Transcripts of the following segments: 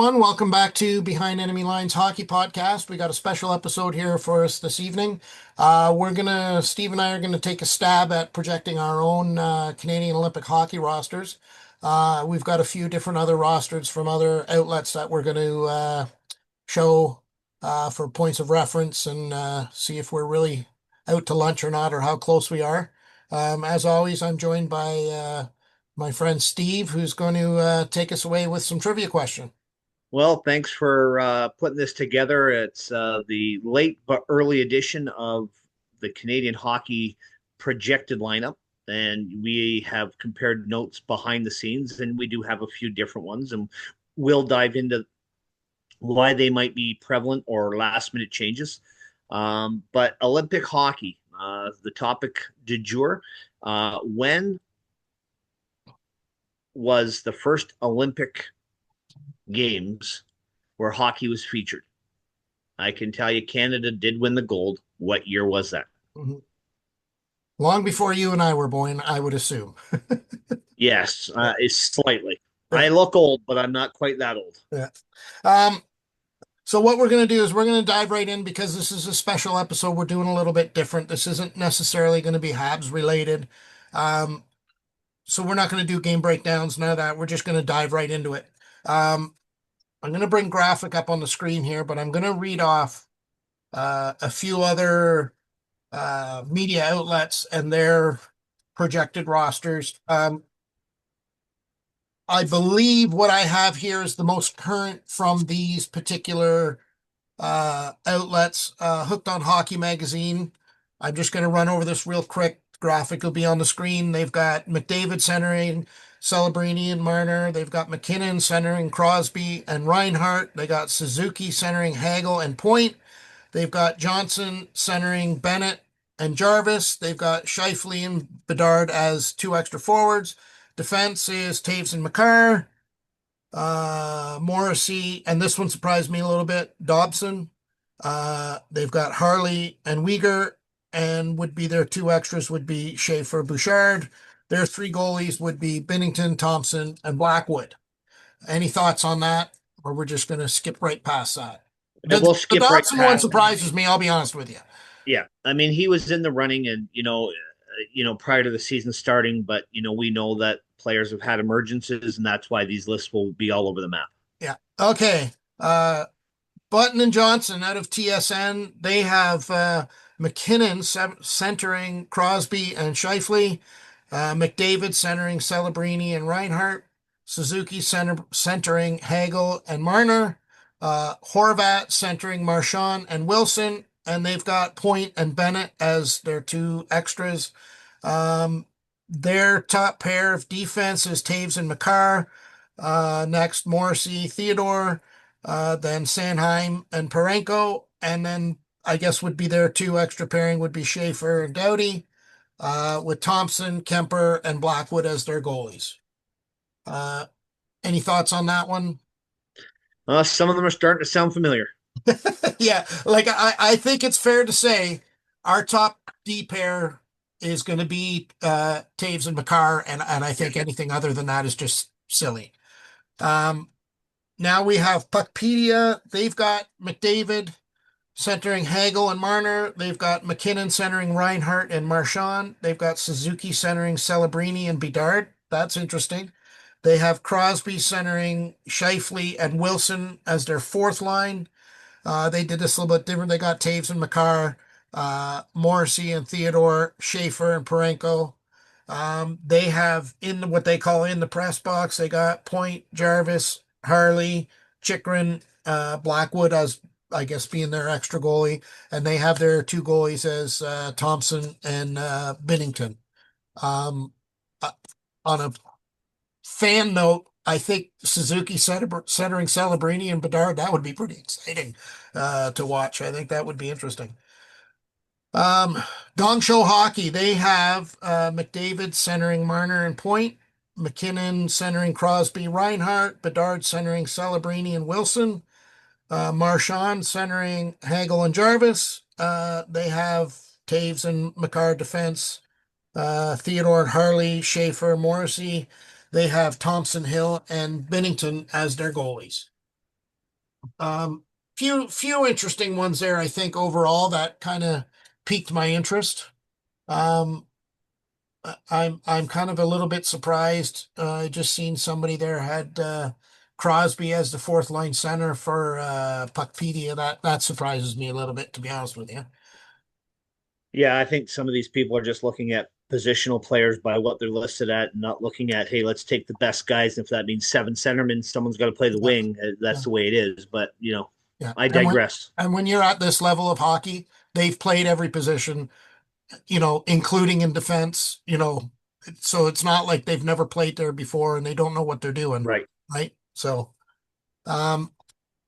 everyone. Welcome back to Behind Enemy Lines Hockey Podcast. We got a special episode here for us this evening. Steve and I are gonna take a stab at projecting our own Canadian Olympic hockey rosters. We've got a few different other rosters from other outlets that we're going to show for points of reference and see if we're really out to lunch or not, or how close we are. As always, I'm joined by my friend Steve, who's going to take us away with some trivia question. Well, thanks for putting this together. It's the late but early edition of the Canadian hockey projected lineup. And we have compared notes behind the scenes, and we do have a few different ones. And we'll dive into why they might be prevalent or last minute changes. But Olympic hockey, the topic du jour. When was the first Olympic Games where hockey was featured? I can tell you Canada did win the gold. What year was that? Mhm. Long before you and I were born, I would assume. Yes, Yeah, it's slightly. yeah, I look old, but I'm not quite that old. yeah. Um, so what we're going to do is we're going to dive right in because this is a special episode. We're doing a little bit different. This isn't necessarily going to be Habs related. Um, so we're not going to do game breakdowns, none of that. We're just going to dive right into it. Um, I'm going to bring graphic up on the screen here, but I'm going to read off a few other media outlets and their projected rosters. I believe what I have here is the most current from these particular outlets. Hooked on Hockey Magazine. I'm just going to run over this real quick. Graphic will be on the screen. They've got McDavid centering Celebrini and Marner. They've got McKinnon centering Crosby and Reinhart. They got Suzuki centering Hagel and Point. They've got Johnson centering Bennett and Jarvis. They've got Scheifele and Bedard as two extra forwards. Defense is Taves and Makar, Morrissey, and this one surprised me a little bit, Dobson. They've got Harley and Uyghur, and would be their two extras would be Schaefer, Bouchard. Their three goalies would be Binnington, Thompson, and Blackwood. Any thoughts on that? Or we're just going to skip right past that? And The, we'll the skip right Dobson one past. surprises me, I'll be honest with you. Yeah, I mean he was in the running, and prior to the season starting, but we know that players have had emergencies, and that's why these lists will be all over the map. Yeah. Okay. Button and Johnson out of TSN, they have McKinnon centering Crosby and Scheifele, McDavid centering Celebrini and Reinhart, Suzuki centering Hagel and Marner, Horvat centering Marchand and Wilson, and they've got Point and Bennett as their two extras. Um, their top pair of defense is Taves and Makar. Next, Morrissey, Theodore, then Sanheim and Parenko, and then I guess would be their two extra pairing would be Schaefer and Doughty, with Thompson, Kemper, and Blackwood as their goalies. Uh, any thoughts on that one? Some of them are starting to sound familiar. Yeah, like I think it's fair to say our top D pair is going to be Taves and Makar, and I think anything other than that is just silly. Um, Now we have Puckpedia. They've got McDavid centering Hagel and Marner. They've got McKinnon centering Reinhart and Marchand. They've got Suzuki centering Celebrini and Bedard. That's interesting. They have Crosby centering Scheifele and Wilson as their fourth line. They did this a little bit different. They got Taves and Makar, Morrissey and Theodore, Schaefer and Parenko. They have in what they call in the press box, they got Point, Jarvis, Harley, Chikrin, Blackwood as I guess being their extra goalie, and they have their two goalies as Thompson and Binnington. Um, uh, on a fan note, I think Suzuki centering Celebrini and Bedard, that would be pretty exciting to watch. I think that would be interesting. Um, Gong Show Hockey, they have McDavid centering Marner and Point, McKinnon centering Crosby, Reinhart, Bedard centering Celebrini and Wilson, Marchand centering Hagel and Jarvis. They have Taves and Makar defense, Theodore and Harley, Schaefer, Morrissey. They have Thompson, Hill, and Binnington as their goalies. Um, few interesting ones there, I think overall that kind of piqued my interest. Um, I'm kind of a little bit surprised. I just seen somebody there had Crosby as the fourth line center for Puckpedia. That surprises me a little bit, to be honest with you. Yeah, I think some of these people are just looking at positional players by what they're listed at, and not looking at, hey, let's take the best guys. If that means seven centermen, someone's got to play the Yeah, wing. That's yeah, the way it is. But yeah. I And digress. when you're at this level of hockey, they've played every position, including in defense. So it's not like they've never played there before and they don't know what they're doing, Right. right? So, um,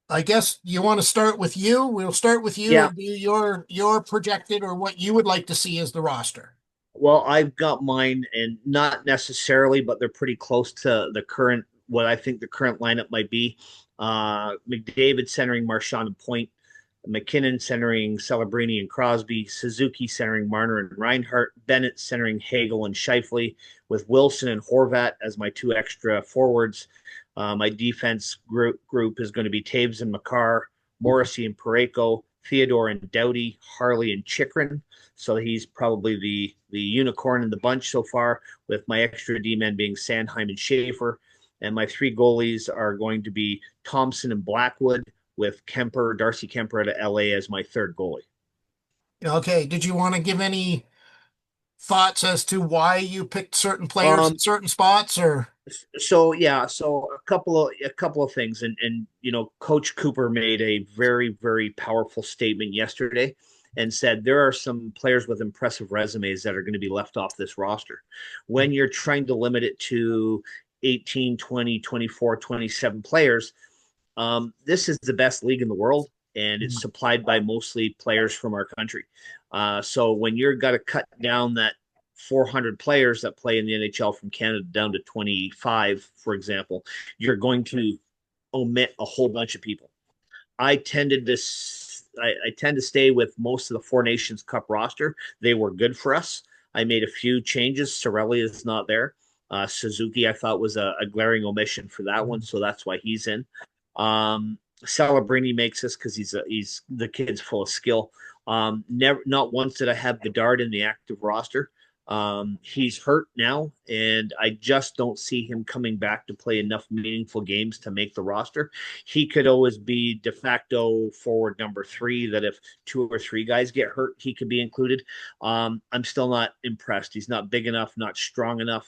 I guess you want to start with you. We'll start with you Yeah. and do your projected or what you would like to see as the roster. Well, I've got mine, and not necessarily, but they're pretty close to the current, what I think the current lineup might be. McDavid centering Marchand and Point, McKinnon centering Celebrini and Crosby, Suzuki centering Marner and Reinhart, Bennett centering Hagel and Shifley, with Wilson and Horvat as my two extra forwards. My defense group is going to be Taves and Makar, Morrissey and Pareko, Theodore and Doughty, Harley and Chikrin. So he's probably the unicorn in the bunch so far, with my extra D men being Sandheim and Schaefer. And my three goalies are going to be Thompson and Blackwood, with Darcy Kemper out of LA as my third goalie. Okay. Did you want to give any thoughts as to why you picked certain players in Um, certain spots or so yeah, so a couple of things, and Coach Cooper made a very very powerful statement yesterday, and said there are some players with impressive resumes that are going to be left off this roster. When you're trying to limit it to 18, 20, 24, 27 players, this is the best league in the world, and it's supplied by mostly players from our country. So when you're got to cut down that 400 players that play in the NHL from Canada down to 25, for example, you're going to omit a whole bunch of people. I tended to I tend to stay with most of the Four Nations Cup roster. They were good for us. I made a few changes. Sorelli is not there. Suzuki, I thought, was a glaring omission for that one, so that's why he's in. Celebrini makes us because he's the kid's full of skill. Never, not once did I have Bedard in the active roster. He's hurt now, and I just don't see him coming back to play enough meaningful games to make the roster. He could always be de facto forward number three, that if two or three guys get hurt, he could be included. I'm still not impressed. He's not big enough, not strong enough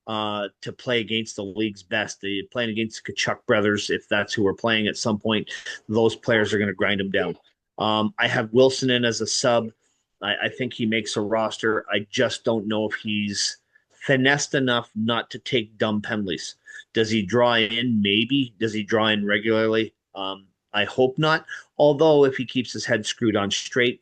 to play against the league's best. Playing against the Kachuk brothers, if that's who we're playing at some point, those players are going to grind him down. I have Wilson in as a sub. I think he makes a roster. I just don't know if he's finessed enough not to take dumb penalties. Does he draw in? Maybe. Does he draw in regularly? I hope not. Although if he keeps his head screwed on straight,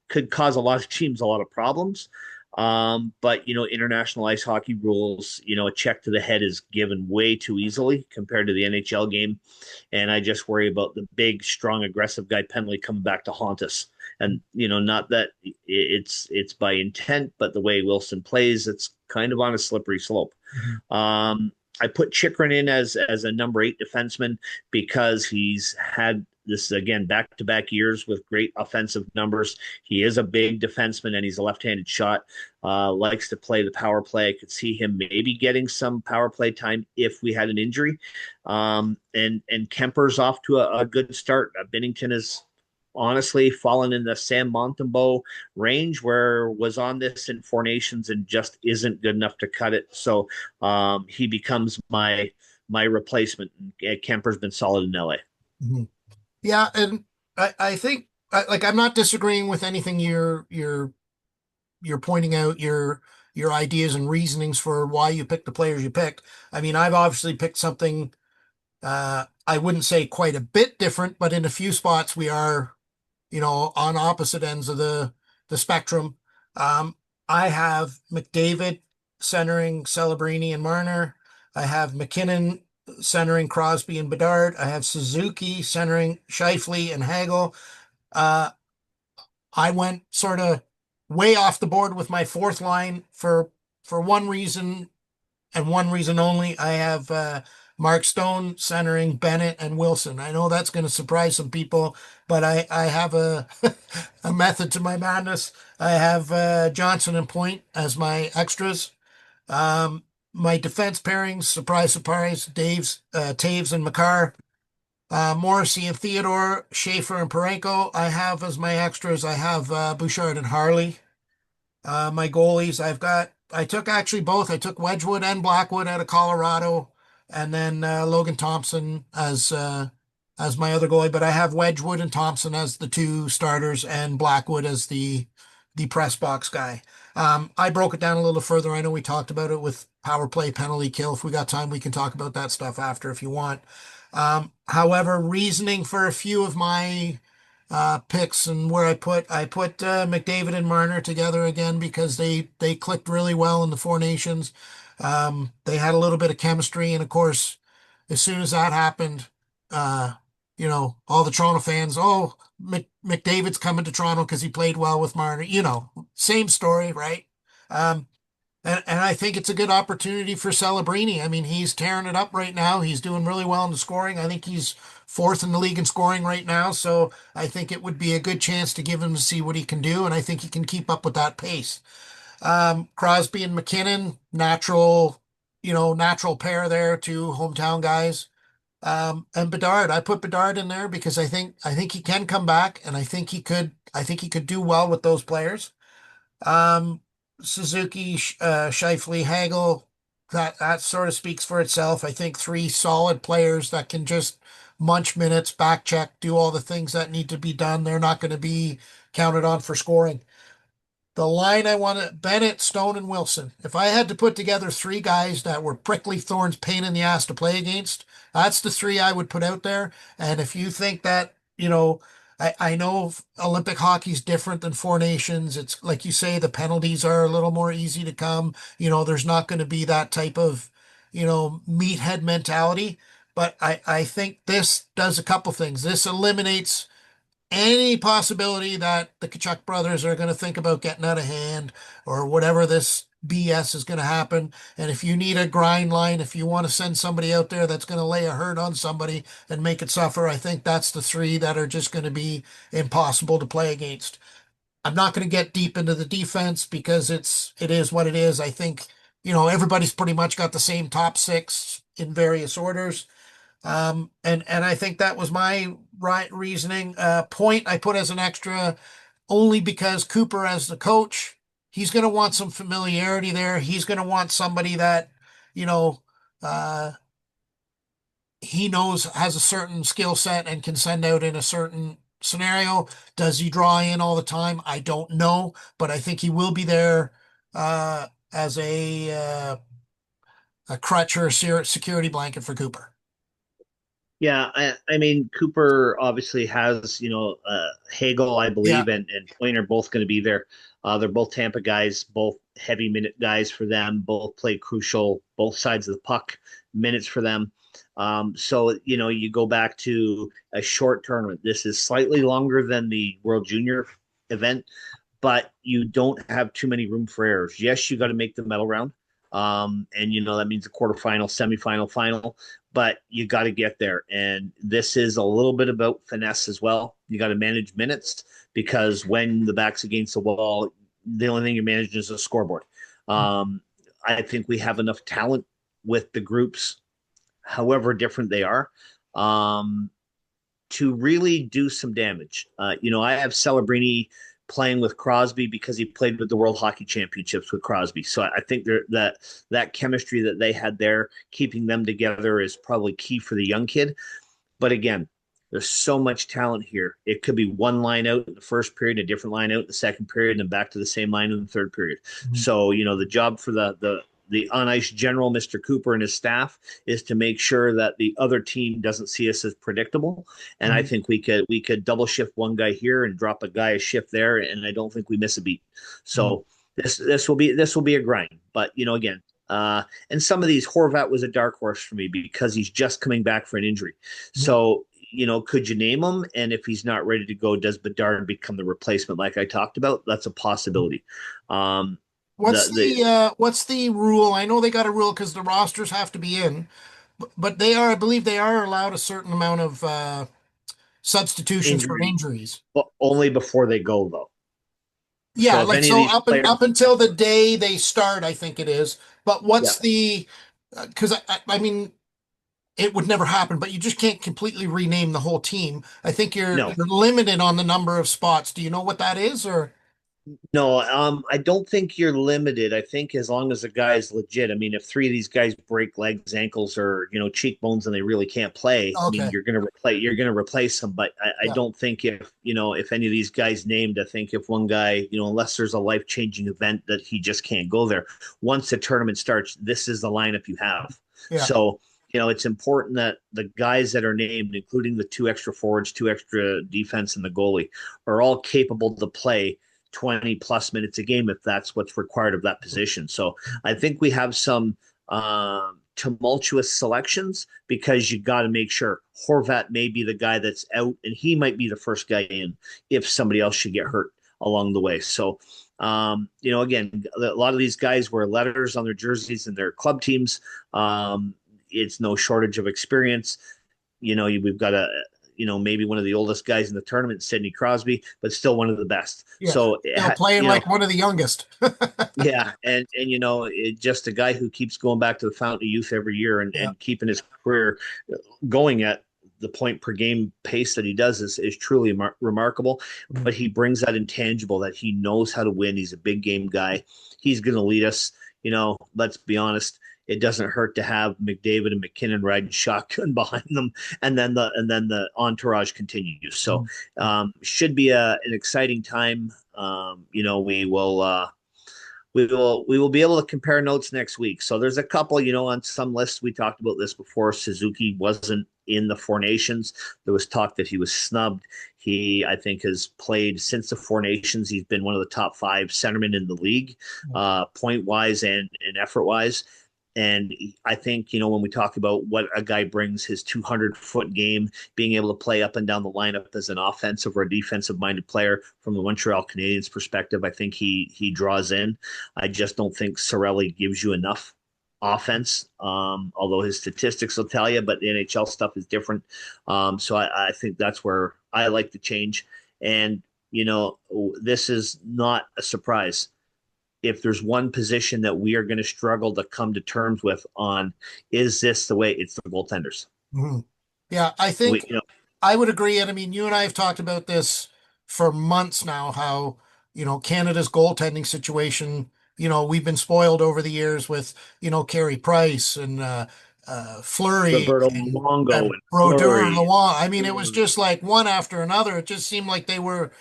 could cause a lot of teams a lot of problems. But international ice hockey rules, a check to the head is given way too easily compared to the NHL game, and I just worry about the big, strong, aggressive guy penalty coming back to haunt us. And not that it's by intent, but the way Wilson plays, it's kind of on a slippery slope. Mhm. I put Chikrin in as a number 8 defenseman because he's had this again back to back years with great offensive numbers. He is a big defenseman and he's a left-handed shot. Likes to play the power play. I could see him maybe getting some power play time if we had an injury. And Kemper's off to a good start. Binnington is honestly fallen in the Sam Montembeau range, where was on this in Four Nations and just isn't good enough to cut it. So he becomes my replacement. Kemper's been solid in LA. Mhm. Yeah, and I think like I'm not disagreeing with anything you're pointing out your ideas and reasonings for why you picked the players you picked. I mean, I've obviously picked something I wouldn't say quite a bit different, but in a few spots we are, on opposite ends of the spectrum. Um, I have McDavid centering Celebrini and Marner. I have McKinnon centering Crosby and Bedard. I have Suzuki centering Shifley and Hagel. Uh, I went sort of way off the board with my fourth line for one reason and one reason only. I have Mark Stone centering Bennett and Wilson. I know that's going to surprise some people, but I have a a method to my madness. I have Johnson and Point as my extras. Um, my defense pairings, surprise, surprise, Taves and Makar. Morrissey and Theodore, Schaefer and Parenko. I have as my extras. I have Bouchard and Harley. My goalies, I took actually both. I took Wedgwood and Blackwood out of Colorado, and then Logan Thompson as my other goalie. But I have Wedgwood and Thompson as the two starters, and Blackwood as the press box guy. I broke it down a little further. I know we talked about it with power play, penalty kill. If we got time, we can talk about that stuff after if you want. However, reasoning for a few of my picks and where I put McDavid and Marner together again because they clicked really well in the Four Nations. They had a little bit of chemistry, and of course, as soon as that happened, uh, all the Toronto fans, oh, McDavid's coming to Toronto because he played well with Marner. Same story, right? Um, and I think it's a good opportunity for Celebrini. I mean, he's tearing it up right now. He's doing really well in the scoring. I think he's fourth in the league in scoring right now. So I think it would be a good chance to give him to see what he can do. And I think he can keep up with that pace. Crosby and McKinnon, natural pair there, two hometown guys. And Bedard, I put Bedard in there because I think he can come back, and I think he could do well with those players. Um, Suzuki, Scheifele, Hagel, that sort of speaks for itself. I think three solid players that can just munch minutes, back check, do all the things that need to be done. They're not going to be counted on for scoring. The line I wanted, Bennett, Stone, and Wilson. If I had to put together three guys that were prickly thorns, pain in the ass to play against, that's the three I would put out there. And if you think that, I know Olympic hockey's different than Four Nations. It's like you say, the penalties are a little more easy to come. There's not going to be that type of, meathead mentality. But I think this does a couple things. This eliminates any possibility that the Kachuk brothers are going to think about getting out of hand or whatever this BS is going to happen. And if you need a grind line, if you want to send somebody out there that's going to lay a hurt on somebody and make it suffer, I think that's the three that are just going to be impossible to play against. I'm not going to get deep into the defense because it is what it is. I think, everybody's pretty much got the same top six in various orders. And I think that was my right reasoning. Point I put as an extra only because Cooper as the coach, he's going to want some familiarity there. He's going to want somebody that, you know, uh, he knows has a certain skill set and can send out in a certain scenario. Does he draw in all the time? I don't know, but I think he will be there as a crutch or a security blanket for Cooper. Yeah, I mean Cooper obviously has Hagel, I Yeah. believe, and Twain are both going to be there. They're both Tampa guys, both heavy minute guys for them. Both play crucial, both sides of the puck minutes for them. So you go back to a short tournament. This is slightly longer than the World Junior event, but you don't have too many room for errors. Yes, you got to make the medal round, and that means a quarterfinal, semifinal, final, but you got to get there. And this is a little bit about finesse as well. You got to manage minutes because when the back's against the wall, the only thing you're managing is a scoreboard. Um, I think we have enough talent with the groups, however different they are, um, to really do some damage. I have Celebrini playing with Crosby because he played with the World Hockey Championships with Crosby. So I think that chemistry that they had there, keeping them together, is probably key for the young kid. But again, there's so much talent here. It could be one line out in the first period, a different line out in the second period, and then back to the same line in the third period. Mhm. So the job for the on ice general, Mr. Cooper, and his staff is to make sure that the other team doesn't see us as predictable. And I Mhm. think we could double shift one guy here and drop a guy a shift there, and I don't think we miss a beat. Mhm. So this will be a grind. But again, and some of these, Horvat was a dark horse for me because he's just coming back for an injury. So could you name him? And if he's not ready to go, does Bedard become the replacement like I talked about? That's a possibility. Um, What's the the rule? I know they got a rule because the rosters have to be in. but they are, I believe they are allowed a certain amount of substitutions for Injury, injuries. but only before they go though. Yeah, So if like any of so these players, up until the day they start, I think it is. But yeah, what's the because I mean it would never happen, but you just can't completely rename the whole team. I think no, you're limited on the number of spots. Do you know what that is or no, I don't think you're limited. I think as long as the guy is legit. I mean, if three of these guys break legs, ankles, or cheekbones, and they really can't play, I mean, okay. you're gonna replace them. But I Yeah. don't think if any of these guys named, I think if one guy, unless there's a life changing event that he just can't go there. Once the tournament starts, this is the lineup you have. Yeah. So it's important that the guys that are named, including the two extra forwards, two extra defense, and the goalie, are all capable to play 20 plus minutes a game if that's what's required of that position. So I think we have some tumultuous selections because you got to make sure Horvat may be the guy that's out and he might be the first guy in if somebody else should get hurt along the way. So, again, a lot of these guys wear letters on their jerseys and their club teams. It's no shortage of experience. We've got maybe one of the oldest guys in the tournament, Sidney Crosby, but still one of the best. Yeah. So, Still playing like one of the youngest. yeah, and just a guy who keeps going back to the fountain of youth every year and, Yeah. and keeping his career going at the point per game pace that he does is truly remarkable. But he brings that intangible that he knows how to win. He's a big game guy. He's going to lead us. Let's be honest. It doesn't hurt to have McDavid and McKinnon riding shotgun behind them, and then the entourage continues. So should be an exciting time. We will be able to compare notes next week. So there's a couple, on some lists. We talked about this before. Suzuki wasn't in the Four Nations. There was talk that he was snubbed. He, I think, has played since the Four Nations. He's been one of the top five centermen in the league, point wise and effort wise. And I think, when we talk about what a guy brings, his 200-foot game, being able to play up and down the lineup as an offensive or a defensive minded player from the Montreal Canadiens perspective, I think he draws in. I just don't think Sorelli gives you enough offense, although his statistics will tell you, but the NHL stuff is different. So I think that's where I like the change. And, this is not a surprise. If there's one position that we are going to struggle to come to terms with on, is this the way? It's the goaltenders. Mhm. Yeah, I We, think I would agree. And I mean, you and I have talked about this for months now, how, Canada's goaltending situation, we've been spoiled over the years with, Carey Price and Fleury Roberto and Luongo and Brodeur, Fleury. Lawan. I mean, it was just like one after another. It just seemed like they were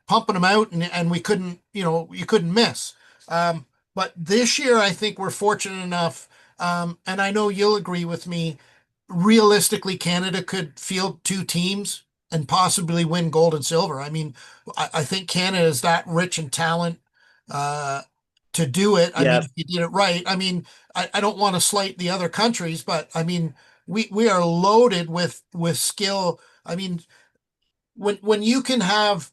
pumping them out and we couldn't, you couldn't miss. Um, but this year, I think we're fortunate enough, and I know you'll agree with me realistically, Canada could field two teams and possibly win gold and silver. I mean, I think Canada is that rich in talent uh, to do it. I mean, Yeah, if you did it right. I mean, I don't want to slight the other countries, but I mean, we are loaded with skill. I mean, when you can have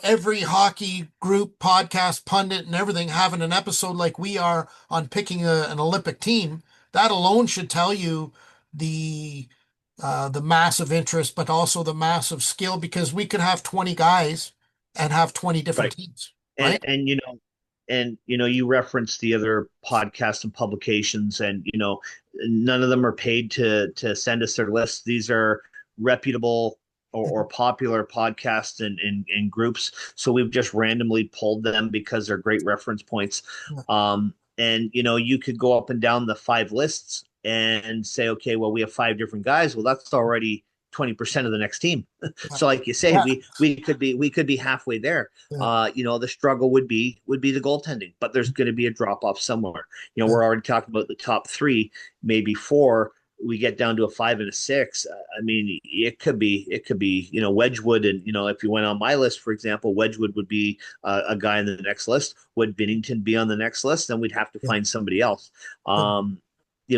every hockey group podcast pundit and everything having an episode like we are on picking an Olympic team, that alone should tell you the the massive interest but also the massive skill because we could have 20 guys and have 20 different right. teams, And right? you referenced the other podcasts and publications, and none of them are paid to send us their lists. These are reputable or popular podcasts and groups. So we've just randomly pulled them because they're great reference points. And you could go up and down the five lists and say, okay, well, we have five different guys. Well, that's already 20% of the next team. So like you say, Yeah. we could be halfway there. Yeah. The struggle would be the goaltending, but there's going to be a drop off somewhere. Yeah. We're already talking about the top three, maybe four. We get down to a 5 and a 6. I mean, it could be Wedgwood, and if you went on my list, for example, Wedgwood would be a guy in the next list. Would Binnington be on the next list? Then we'd have to Yeah. find somebody else. Yeah.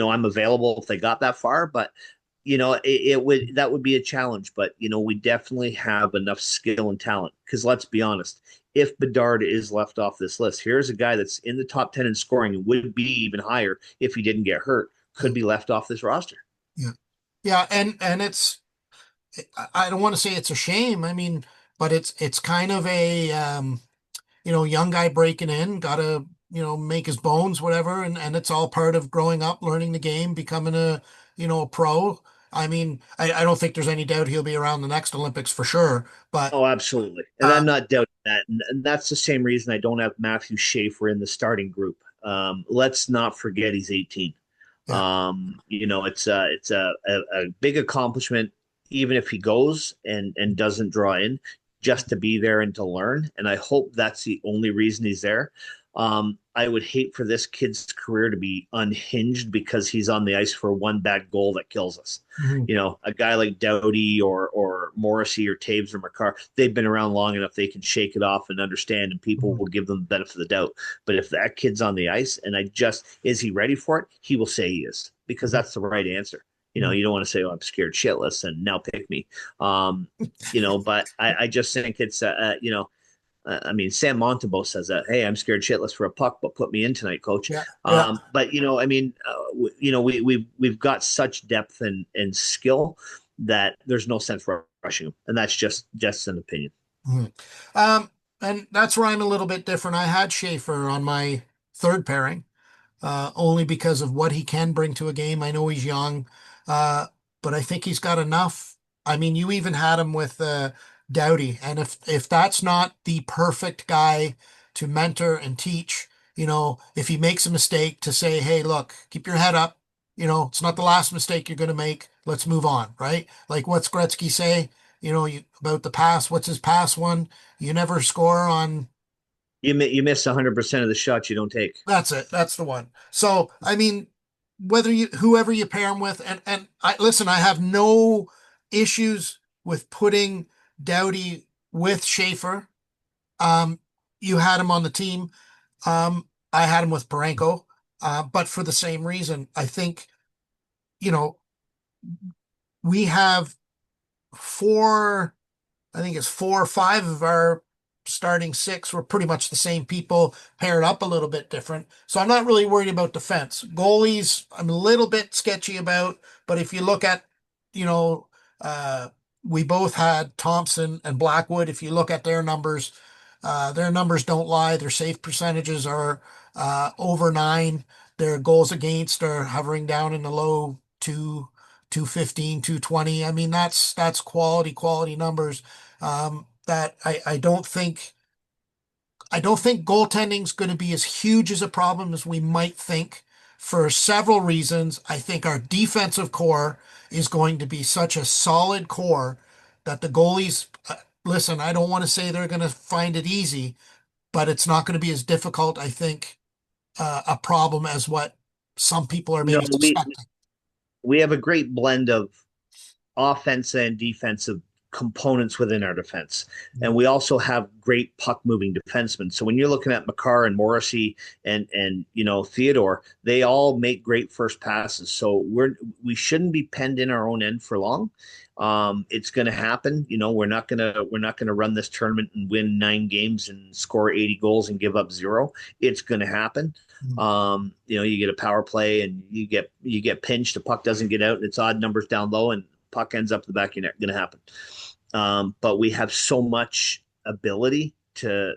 I'm available if they got that far, but that would be a challenge. But we definitely have enough skill and talent. Because let's be honest, if Bedard is left off this list, here's a guy that's in the top 10 in scoring and would be even higher if he didn't get hurt. Could be left off this roster. Yeah. Yeah, and it's I don't want to say it's a shame. I mean, but it's kind of a young guy breaking in, gotta, make his bones, whatever, and it's all part of growing up, learning the game, becoming a pro. I mean, I don't think there's any doubt he'll be around the next Olympics for sure. But Oh, absolutely. And I'm um, not doubting that. And that's the same reason I don't have Matthew Schaefer in the starting group. Let's not forget he's 18. yeah. It's a big accomplishment, even if he goes and doesn't draw in, just to be there and to learn. And I hope that's the only reason he's there. I would hate for this kid's career to be unhinged because he's on the ice for one bad goal that kills us. Mhm. A guy like Doughty or Morrissey or Taves or McCarr, they've been around long enough they can shake it off and understand, and people Mhm. will give them the benefit of the doubt. But if that kid's on the ice and is he ready for it? He will say he is because Mhm. that's the right answer. Mhm. You don't want to say, "Oh, I'm scared shitless," and now pick me. But I just think it's I mean, Sam Montembeau says that, "Hey, I'm scared shitless for a puck, but put me in tonight, coach." Yeah, yeah. But I mean, we've got such depth and skill that there's no sense rushing him, and that's just an opinion. Mhm. Um, and that's where I'm a little bit different. I had Schaefer on my third pairing, only because of what he can bring to a game. I know he's young, uh, but I think he's got enough. I mean, you even had him with Doughty, and if that's not the perfect guy to mentor and teach, if he makes a mistake, to say, "Hey, look, keep your head up. It's not the last mistake you're going to make. Let's move on," right? Like what's Gretzky say? About the pass. What's his pass one? You never score on. You miss 100% of the shots you don't take. That's it. That's the one. So, I mean, whoever you pair him with, and I listen, I have no issues with putting Doughty with Schaefer. Um, you had him on the team. I had him with Parenko, but for the same reason. I think, you know, we have four. I think it's 4 or 5 of our starting six were pretty much the same people paired up a little bit different. So I'm not really worried about defense. Goalies, I'm a little bit sketchy about, but if you look at, you know, uh, we both had Thompson and Blackwood. If you look at their numbers don't lie. Their save percentages are over 9. Their goals against are hovering down in the low 215, 220. I mean, that's quality numbers. That I don't think goaltending's going to be as huge as a problem as we might think for several reasons. I think our defensive core is going to be such a solid core that the goalies, listen, I don't want to say they're going to find it easy, but it's not going to be as difficult, I think, a problem as what some people are No, maybe we suspecting. we have a great blend of offense and defensive components within our defense. And we also have great puck moving defensemen. So when you're looking at Makar and Morrissey and Theodore, they all make great first passes. So we shouldn't be penned in our own end for long. It's going to happen. We're not gonna run this tournament and win 9 games and score 80 goals and give up 0. It's going to happen. Mhm. You get a power play and you get pinched, the puck doesn't get out, and it's odd numbers down low, and puck ends up the back of your neck. Going to happen. But we have so much ability to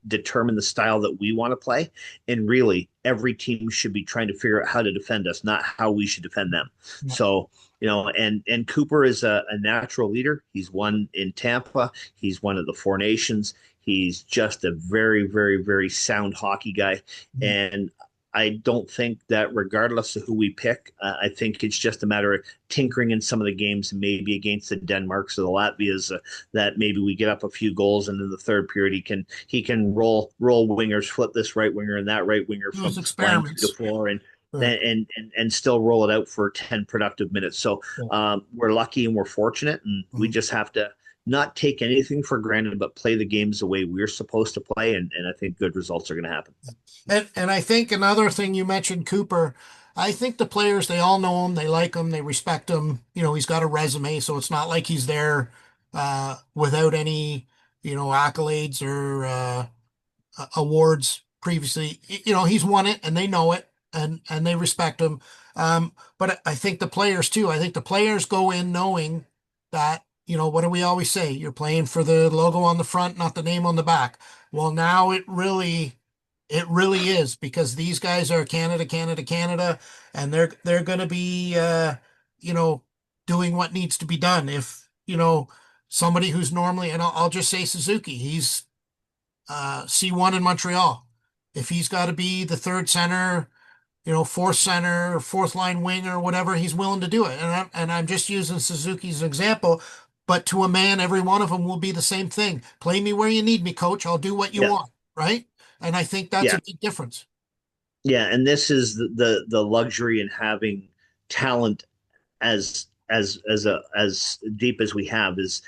determine the style that we want to play, and really, every team should be trying to figure out how to defend us, not how we should defend them. Yeah. So and Cooper is a natural leader. He's won in Tampa. He's one of the Four Nations. He's just a very, very, very sound hockey guy. Mhm. And I don't think that regardless of who we pick, I think it's just a matter of tinkering in some of the games, maybe against the Denmarks or the Latvias, that maybe we get up a few goals, and in the third period he can roll wingers, flip this right winger and that right winger Those from line 2 to experiments. 4, and Right. and still roll it out for 10 productive minutes. So Yeah. we're lucky and we're fortunate, and we Mhm. just have to not take anything for granted, but play the games the way we're supposed to play, and I think good results are going to happen. And I think another thing you mentioned, Cooper, I think the players, they all know him, they like him, they respect him. He's got a resume, so it's not like he's there without any, accolades or awards previously. He's won it and they know it and they respect him. But I think the players too. I think the players go in knowing that, what do we always say? You're playing for the logo on the front, not the name on the back. Well, now it really is because these guys are Canada, Canada, Canada, and they're going to be, you know, doing what needs to be done. If, somebody who's normally, and I'll just say Suzuki, he's C1 in Montreal. If he's got to be the third center, fourth center, fourth line winger, whatever, he's willing to do it. And I'm just using Suzuki's example, but to a man, every one of them will be the same thing. Play me where you need me, coach. I'll do what you Yeah, want, right? And I think that's yeah, a big difference. yeah. And this is the luxury in having talent as deep as we have is,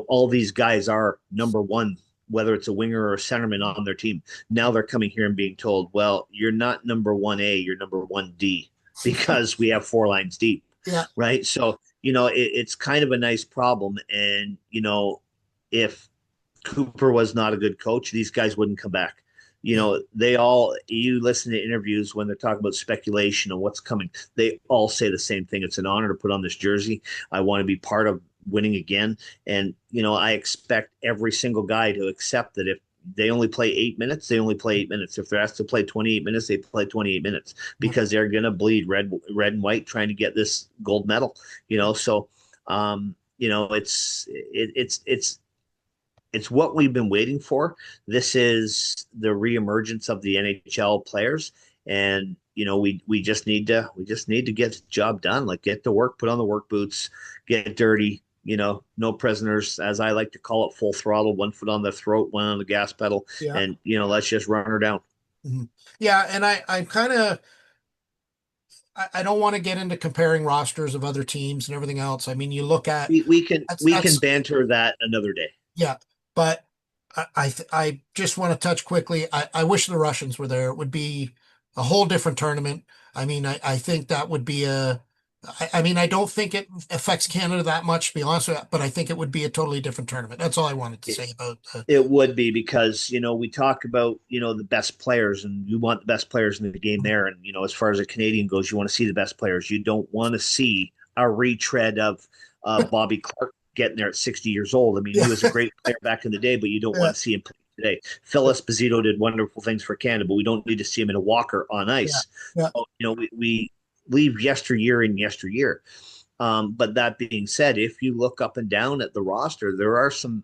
all these guys are number one, whether it's a winger or a centerman on their team. Now they're coming here and being told, well, you're not number 1A, you're number 1D because we have four lines deep, Yeah. right? So, it's kind of a nice problem. And, if Cooper was not a good coach, these guys wouldn't come back. Yeah. You listen to interviews when they're talking about speculation and what's coming, they all say the same thing. It's an honor to put on this jersey. I want to be part of winning again. And, I expect every single guy to accept that if they only play 8 minutes, they only play 8 minutes. If they're asked to play 28 minutes, they play 28 minutes because they're going to bleed red and white trying to get this gold medal, so, it's what we've been waiting for. This is the reemergence of the NHL players, and we just need to get the job done. Like get to work, put on the work boots, get dirty. No prisoners, as I like to call it, full throttle, one foot on the throat, one on the gas pedal, Yeah. and let's just run her down. Mhm. Yeah. And I'm kind of, I don't want to get into comparing rosters of other teams and everything else. I mean, you look at We can that's banter that another day. yeah, but I just want to touch quickly. I wish the Russians were there. It would be a whole different tournament. I mean, I think that would be I mean, I don't think it affects Canada that much, to be honest with you, but I think it would be a totally different tournament. That's all I wanted to say about It would be because we talk about the best players, and you want the best players in the game there. And as far as a Canadian goes, you want to see the best players. You don't want to see a retread of Bobby Clark getting there at 60 years old. I mean, he yeah, was a great player back in the day, but you don't yeah, want to see him play today. Phil Esposito did wonderful things for Canada, but we don't need to see him in a walker on yeah, ice. yeah, So, we leave yesteryear in yesteryear. But that being said, if you look up and down at the roster, there are some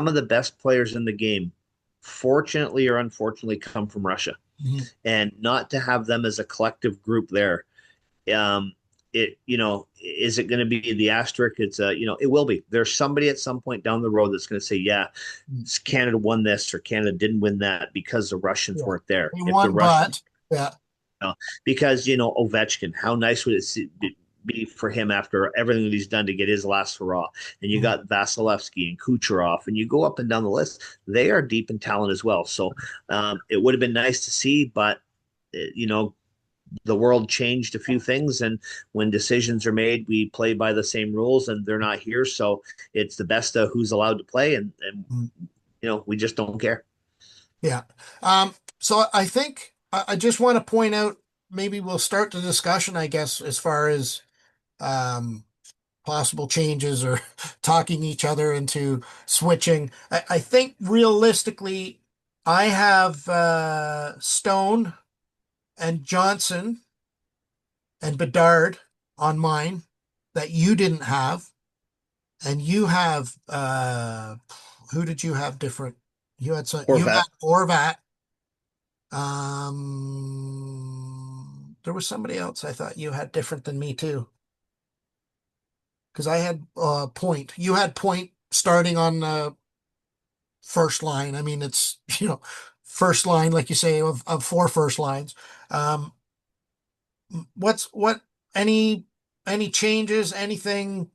of the best players in the game, fortunately or unfortunately, come from Russia. mhm, And not to have them as a collective group there, um, is it going to be the asterisk? It will be. There's somebody at some point down the road that's going to say, yeah, mhm, Canada won this or Canada didn't win that because the Russians yeah. weren't there. They If the won, Russians, but yeah, because Ovechkin, how nice would it be for him after everything that he's done to get his last hurrah? And you mhm, got Vasilevsky and Kucherov, and you go up and down the list. They are deep in talent as well. So it would have been nice to see, but the world changed a few things, and when decisions are made, we play by the same rules, and they're not here. So it's the best of who's allowed to play, and mhm, we just don't care. yeah. So I think I just want to point out, maybe we'll start the discussion, I guess, as far as um possible changes or talking each other into switching. I think realistically, I have Stone and Johnson and Bedard on mine that you didn't have, and you have who did you have different? You had Horvat. Orvat. There was somebody else I thought you had different than me too. Because I had Point. You had Point starting on the first line. I mean, it's first line, like you say, of four first lines. Um, what any any changes? Anything?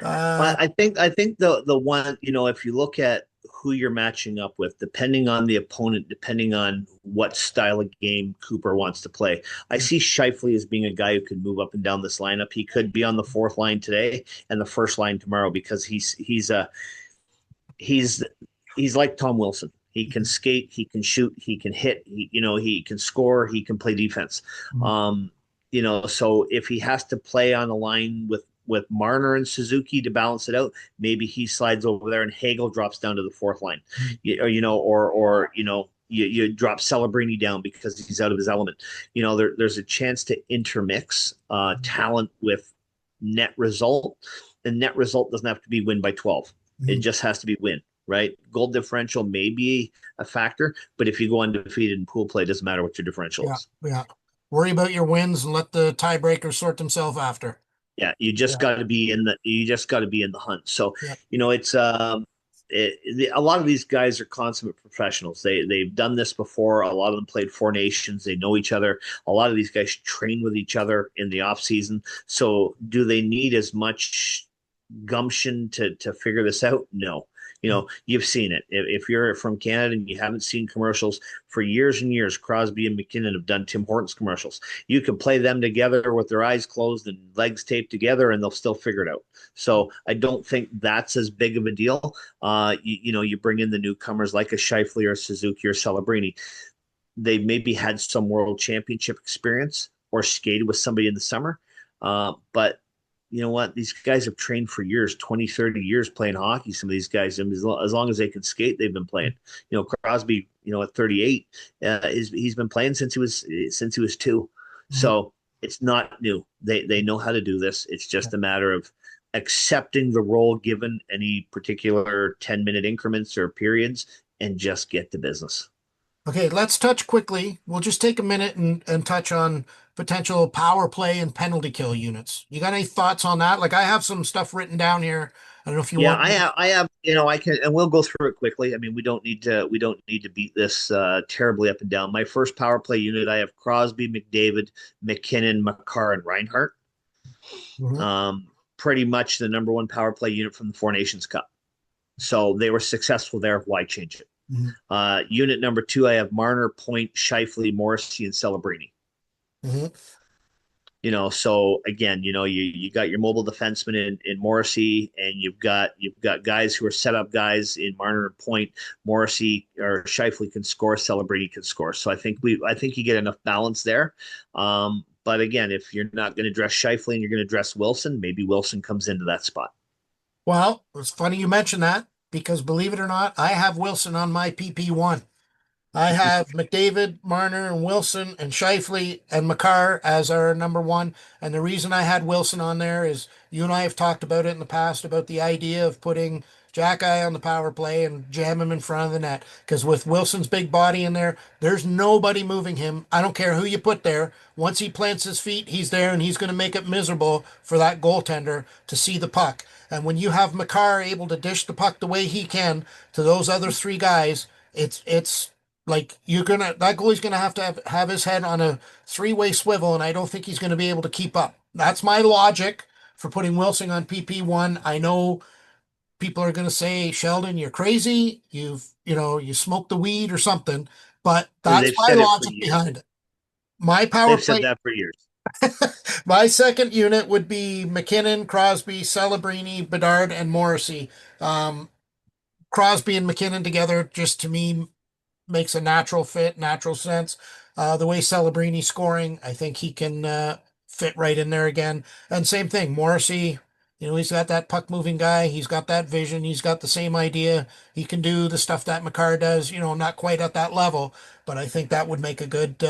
Uh, I think the one, if you look at who you're matching up with, depending on the opponent, depending on what style of game Cooper wants to play, I see Shifley as being a guy who could move up and down this lineup. He could be on the fourth line today and the first line tomorrow because he's he's like Tom Wilson. He can skate, he can shoot, he can hit, he can score, he can play defense. Um, So if he has to play on a line with Marner and Suzuki to balance it out, maybe he slides over there and Hagel drops down to the fourth line, you drop Celebrini down because he's out of his element. There's a chance to intermix talent with net result. The net result doesn't have to be win by 12. It just has to be win, right? Goal differential may be a factor, but if you go undefeated in pool play, it doesn't matter what your differential is. Yeah. Worry about your wins and let the tiebreakers sort themselves after. Yeah, you just got to be in the hunt. So, it's a lot of these guys are consummate professionals. They've done this before. A lot of them played Four Nations. They know each other. A lot of these guys train with each other in the off season. So, do they need as much gumption to figure this out? No. You've seen it. If you're from Canada and you haven't seen commercials for years and years, Crosby and McKinnon have done Tim Hortons commercials. You can play them together with their eyes closed and legs taped together, and they'll still figure it out. So I don't think that's as big of a deal. You bring in the newcomers like a Scheifele or Suzuki or Celebrini. They maybe had some world championship experience or skated with somebody in the summer, but you know what? These guys have trained for years, 20, 30 years playing hockey. Some of these guys, as long as they can skate, they've been playing. Crosby, at 38, he's been playing since he was 2. So it's not new. They know how to do this. It's just a matter of accepting the role given any particular 10-minute increments or periods and just get to business. Okay, let's touch quickly. We'll just take a minute and touch on potential power play and penalty kill units. You got any thoughts on that? Like I have some stuff written down here. I don't know if you want. I have, I can, and we'll go through it quickly. I mean, we don't need to beat this terribly up and down. My first power play unit, I have Crosby, McDavid, McKinnon, Makar, and Reinhart. Pretty much the number one power play unit from the Four Nations Cup. So they were successful there. Why change it? Unit number 2, I have Marner, Point, Scheifele, Morrissey, and Celebrini. So again, you got your mobile defenseman in Morrissey, and you've got guys who are set up guys in Marner and Point. Morrissey or Scheifele can score, Celebrini can score. So I think you get enough balance there. But again, if you're not going to dress Scheifele and you're going to dress Wilson, maybe Wilson comes into that spot. Well, it's funny you mention that because believe it or not, I have Wilson on my PP1. I have McDavid, Marner, and Wilson, and Scheifele and Makar as our number 1. And the reason I had Wilson on there is you and I have talked about it in the past about the idea of putting Jack-Eye on the power play and jam him in front of the net. Because with Wilson's big body in there, there's nobody moving him. I don't care who you put there. Once he plants his feet, he's there, and he's going to make it miserable for that goaltender to see the puck. And when you have Makar able to dish the puck the way he can to those other 3 guys, it's like that goalie's gonna have his head on a 3-way swivel, and I don't think he's gonna be able to keep up. That's my logic for putting Wilson on PP1. I know people are gonna say, Sheldon, you're crazy. You smoked the weed or something, but that's my logic behind it. My power play. They've said that for years. My second unit would be McKinnon, Crosby, Celebrini, Bedard, and Morrissey. Crosby and McKinnon together, just to me, makes a natural fit, natural sense. The way Celebrini's scoring, I think he can fit right in there again. And same thing, Morrissey, he's got that puck moving guy. He's got that vision. He's got the same idea. He can do the stuff that Makar does, not quite at that level, but I think that would make a good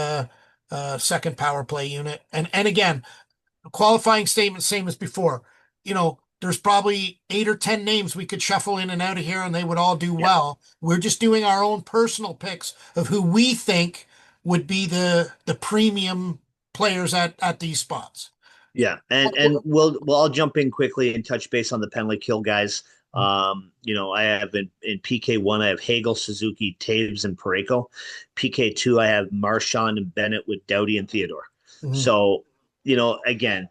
second power play unit. And again, qualifying statement, same as before. There's probably 8 or 10 names we could shuffle in and out of here and they would all do well. We're just doing our own personal picks of who we think would be the premium players at these spots. Yeah. And I'll jump in quickly and touch base on the penalty kill guys. I have in PK1, I have Hagel, Suzuki, Taves, and Parayko. PK2, I have Marchand and Bennett with Doughty and Theodore. So, again,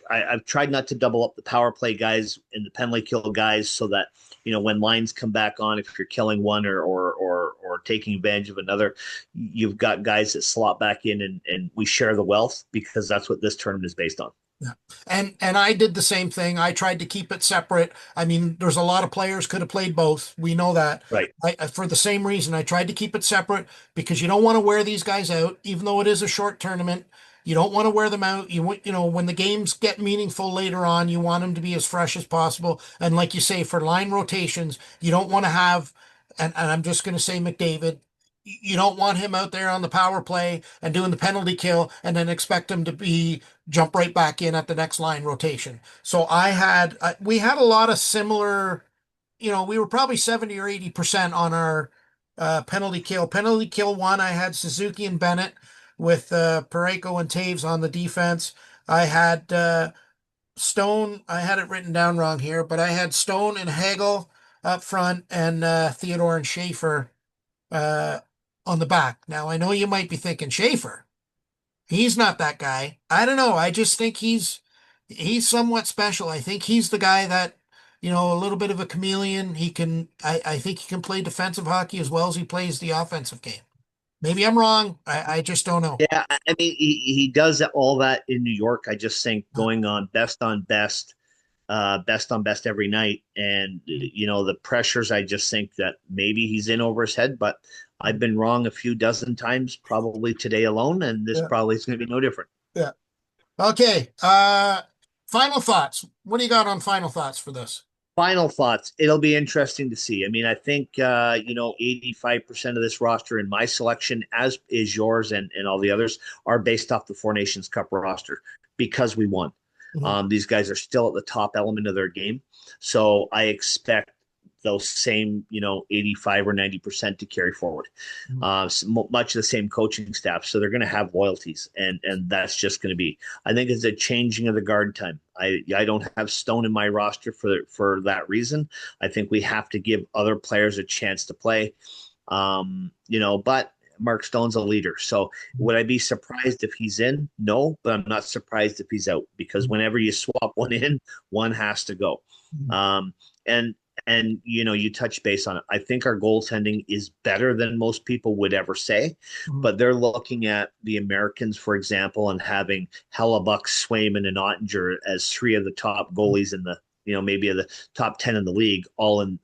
I've tried not to double up the power play guys and the penalty kill guys so that, when lines come back on, if you're killing one or taking advantage of another, you've got guys that slot back in and we share the wealth because that's what this tournament is based on. Yeah. And I did the same thing. I tried to keep it separate. I mean, there's a lot of players could have played both. We know that. Right. For the same reason, I tried to keep it separate because you don't want to wear these guys out, even though it is a short tournament. You don't want to wear them out. You want, when the games get meaningful later on, you want them to be as fresh as possible. And like you say, for line rotations, you don't want to have, and I'm just going to say McDavid, you don't want him out there on the power play and doing the penalty kill and then expect him to be jump right back in at the next line rotation. So we had a lot of similar, we were probably 70 or 80% on our penalty kill. Penalty kill one, I had Suzuki and Bennett with Pareko and Taves on the defense. I had Stone, I had it written down wrong here, but I had Stone and Hagel up front and Theodore and Schaefer uh, on the back. Now, I know you might be thinking Schaefer. He's not that guy. I don't know. I just think he's somewhat special. I think he's the guy that, a little bit of a chameleon. I think he can play defensive hockey as well as he plays the offensive game. Maybe I'm wrong. I just don't know. Yeah, I mean, he does all that in New York. I just think going on best every night, and the pressures. I just think that maybe he's in over his head, but I've been wrong a few dozen times, probably today alone, and this Yeah. probably is going to be no different. Yeah. Okay. Final thoughts. What do you got on final thoughts for this? Final thoughts. It'll be interesting to see. I mean, I think 85% of this roster in my selection, as is yours and all the others, are based off the Four Nations Cup roster because we won. Mhm. These guys are still at the top element of their game. So I expect those same, 85 or 90% to carry forward. Mhm. Much of the same coaching staff. So they're going to have loyalties, and that's just going to be. I think it's a changing of the guard time. I don't have Stone in my roster for that reason. I think we have to give other players a chance to play. But Mark Stone's a leader. So would I be surprised if he's in? No, but I'm not surprised if he's out because whenever you swap one in, one has to go. Mhm. And you touch base on it. I think our goaltending is better than most people would ever say, Mhm. but they're looking at the Americans, for example, and having Hellebuck, Swayman, and Ottinger as three of the top goalies in the maybe of the top 10 in the league, all in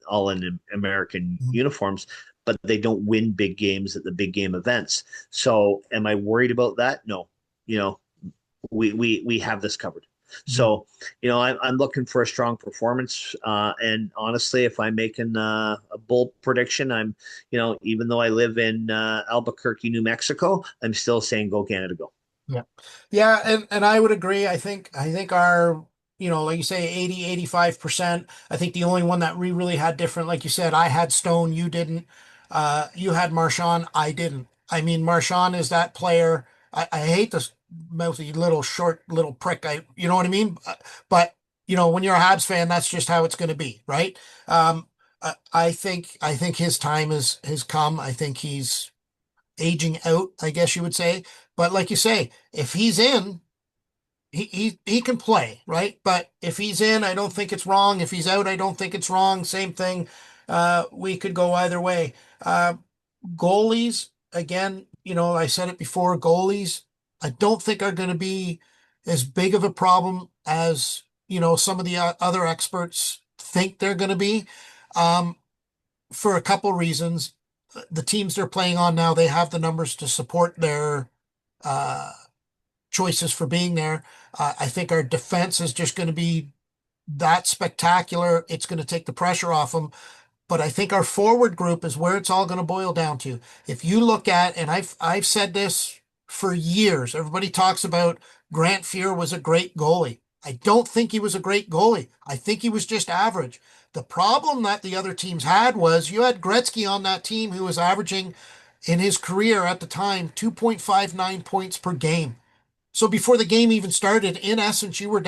American Mhm. uniforms, but they don't win big games at the big game events. So am I worried about that? No. We have this covered. Mhm. So, I'm looking for a strong performance. And honestly, if I'm making a bold prediction, even though I live in Albuquerque, New Mexico, I'm still saying go Canada, go. Yeah. Yeah, and I would agree. I think our, like you say, 80, 85%. I think the only one that we really had different, like you said, I had Stone, you didn't. You had Marchand, I didn't. I mean, Marchand is that player. I hate this mouthy little short little prick. You know what I mean? But when you're a Habs fan, that's just how it's going to be, right? I think his time has come. I think he's aging out, I guess you would say. But like you say, if he's in, he can play, right? But if he's in, I don't think it's wrong. If he's out, I don't think it's wrong. Same thing. We could go either way. Uh, Goalies, again, I said it before, goalies, I don't think are going to be as big of a problem as, some of the other experts think they're going to be. Um, for a couple reasons. The teams they're playing on now, they have the numbers to support their uh, choices for being there. I think our defense is just going to be that spectacular. It's going to take the pressure off them. But I think our forward group is where it's all going to boil down to. If you look at, and I've said this for years, everybody talks about Grant Fuhr was a great goalie. I don't think he was a great goalie. I think he was just average. The problem that the other teams had was you had Gretzky on that team who was averaging in his career at the time 2.59 points per game. So before the game even started, in essence, you were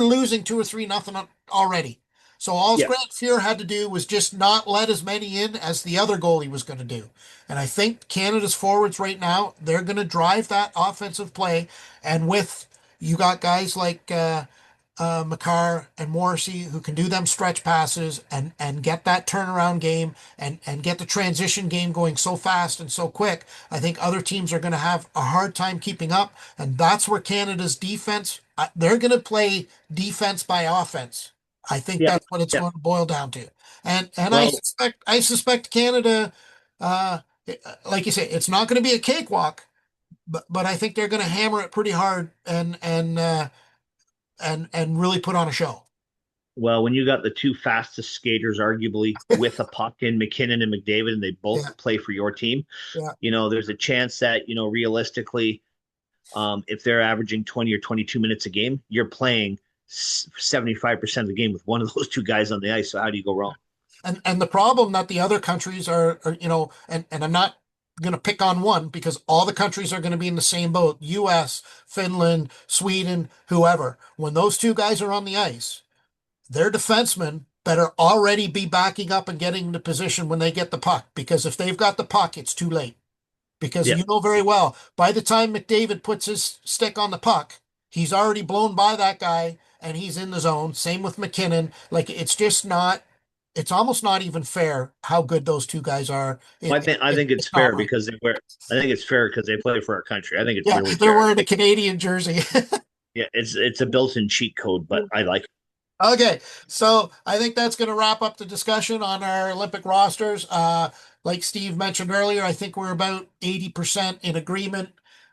losing 2 or 3 nothing already. So all Yeah. Grant Fuhr had to do was just not let as many in as the other goalie was going to do. And I think Canada's forwards right now, they're going to drive that offensive play. And with you got guys like Makar and Morrissey who can do them stretch passes and get that turnaround game and get the transition game going so fast and so quick. I think other teams are going to have a hard time keeping up, and that's where Canada's defense, they're going to play defense by offense. I think Yeah. that's what it's Yeah. going to boil down to. And I Well, suspect Canada, uh, like you say, it's not going to be a cakewalk, but I think they're going to hammer it pretty hard and really put on a show. Well, when you got the two fastest skaters, arguably with a puck in McKinnon and McDavid, and they both Yeah, play for your team, yeah. there's a chance that, realistically, if they're averaging 20 or 22 minutes a game, you're playing 75% of the game with one of those two guys on the ice. So how do you go wrong? And the problem that the other countries are and I'm not going to pick on one because all the countries are going to be in the same boat. US, Finland, Sweden, whoever. When those two guys are on the ice, their defensemen better already be backing up and getting the position when they get the puck because if they've got the puck, it's too late. Because Yeah. you know very well, by the time McDavid puts his stick on the puck, he's already blown by that guy and he's in the zone. Same with McKinnon. Like it's just not, it's almost not even fair how good those two guys are. Well, I think it's It's not fair right. because they wear. I think it's fair because they play for our country. I think it's Yeah, really they're fair. wearing a Canadian jersey. Yeah, it's a built-in cheat code, but I like it. Okay, so I think that's going to wrap up the discussion on our Olympic rosters. Like Steve mentioned earlier, I think we're about 80% in agreement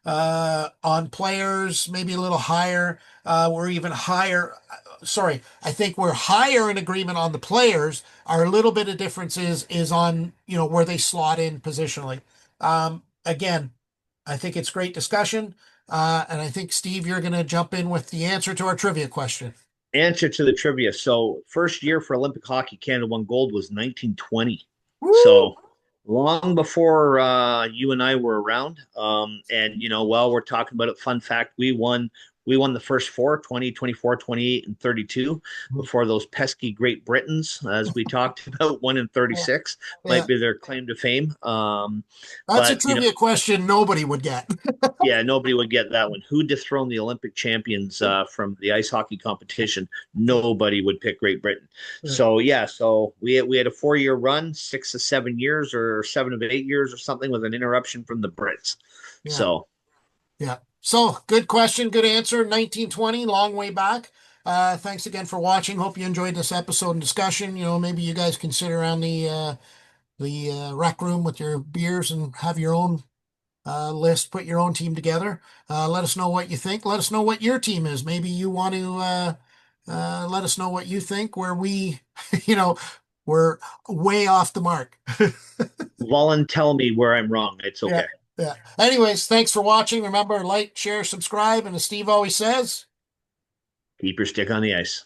on players, maybe a little higher. We're even higher. Sorry, I think we're higher in agreement on the players. Our little bit of difference is on, where they slot in positionally. Again, I think it's great discussion. And I think, Steve, you're going to jump in with the answer to our trivia question. Answer to the trivia. So, first year for Olympic hockey, Canada won gold was 1920. Woo! So, long before you and I were around. And while we're talking about it, fun fact: we won the first four, 20, 24, 28, and 32 before those pesky Great Britons, as we talked about, one in Yeah, 36 yeah. might be their claim to fame. That's a But trivia question nobody would get. yeah, nobody would get that one. Who dethroned the Olympic champions from the ice hockey competition? Nobody would pick Great Britain. Yeah, So yeah, so we had a 4 year run, 6 to 7 years, or 7 of 8 years, or something, with an interruption from the Brits. yeah, So yeah. So good question, good answer. 1920, long way back. Thanks again for watching. Hope you enjoyed this episode and discussion. Maybe you guys can sit around the rec room with your beers and have your own list, put your own team together. Let us know what you think. Let us know what your team is. Maybe you want to let us know what you think, where we, you know, we're way off the mark. tell me where I'm wrong. It's Yeah. okay. Yeah. Anyways, thanks for watching. Remember, like, share, subscribe. And as Steve always says, Keep your stick on the ice.